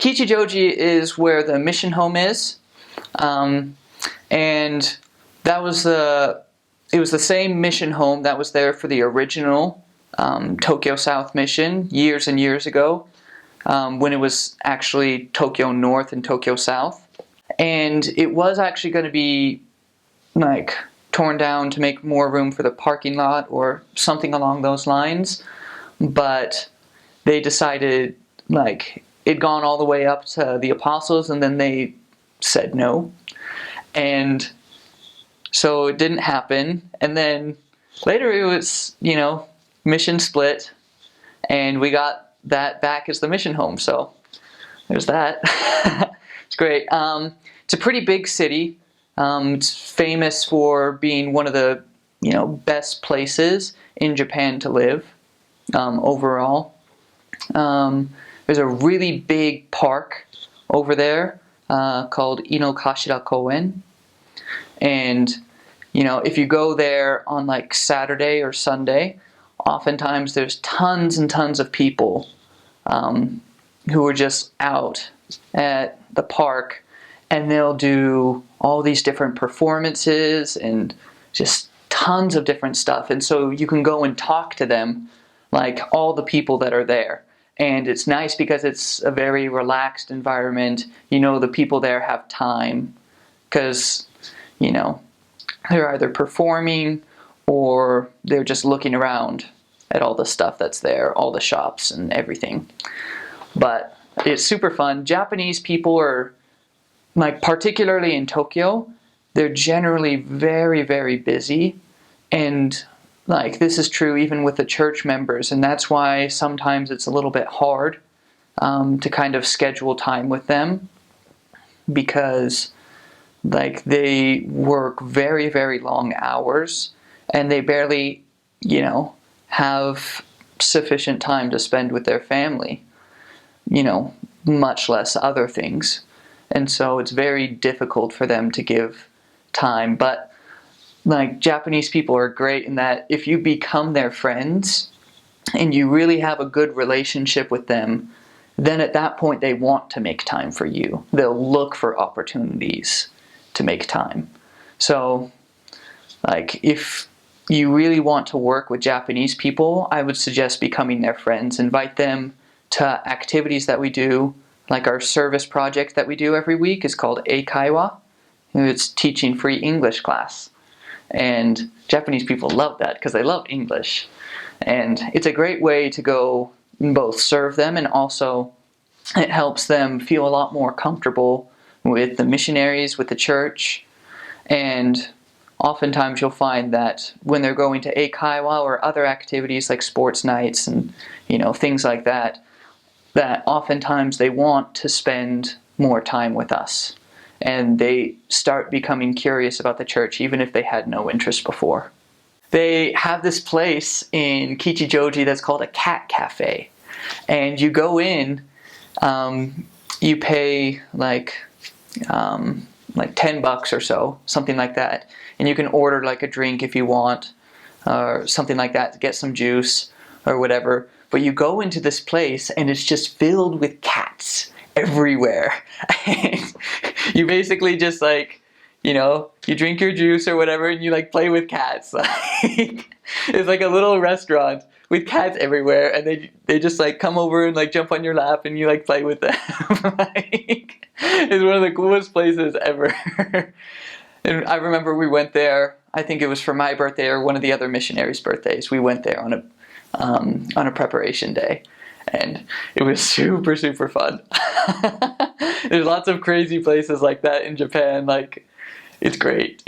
Kichijōji is where the mission home is, and that was it was the same mission home that was there for the original Tokyo South mission years and years ago, when it was actually Tokyo North and Tokyo South. And it was actually going to be like torn down to make more room for the parking lot or something along those lines, but they decided, like, it'd gone all the way up to the apostles and then they said no, and so it didn't happen. And then later it was, you know, mission split, and we got that back as the mission home, so there's that. It's great. It's a pretty big city. It's famous for being one of the, you know, best places in Japan to live, overall. There's a really big park over there called Inokashira Koen, and you know, if you go there on like Saturday or Sunday, oftentimes there's tons and tons of people who are just out at the park, and they'll do all these different performances and just tons of different stuff. And so you can go and talk to them, like all the people that are there. And it's nice because it's a very relaxed environment. You know, the people there have time because, you know, they're either performing or they're just looking around at all the stuff that's there, all the shops and everything. But it's super fun. Japanese people are, like, particularly in Tokyo, they're generally very, very busy. And like, this is true even with the church members, and that's why sometimes it's a little bit hard to kind of schedule time with them, because like they work very, very long hours and they barely, you know, have sufficient time to spend with their family, you know, much less other things. And so it's very difficult for them to give time. But like, Japanese people are great in that if you become their friends and you really have a good relationship with them, then at that point they want to make time for you. They'll look for opportunities to make time. So like, if you really want to work with Japanese people, I would suggest becoming their friends. Invite them to activities that we do, like our service project that we do every week is called Eikaiwa. It's teaching free English class. And Japanese people love that because they love English. And it's a great way to go both serve them, and also it helps them feel a lot more comfortable with the missionaries, with the church. And oftentimes you'll find that when they're going to Eikaiwa or other activities like sports nights and, you know, things like that, that oftentimes they want to spend more time with us. And they start becoming curious about the church, even if they had no interest before. They have this place in Kichijōji that's called a cat cafe. And you go in, you pay like $10 or so, something like that. And you can order like a drink if you want, or something like that, to get some juice or whatever. But you go into this place and it's just filled with cats everywhere. And you basically just, like, you know, you drink your juice or whatever and you like play with cats. It's like a little restaurant with cats everywhere, and they just like come over and like jump on your lap and you like play with them. Like, it's one of the coolest places ever. And I remember we went there, I think it was for my birthday or one of the other missionaries' birthdays. We went there on a preparation day, and it was super, super fun. There's lots of crazy places like that in Japan. Like, it's great.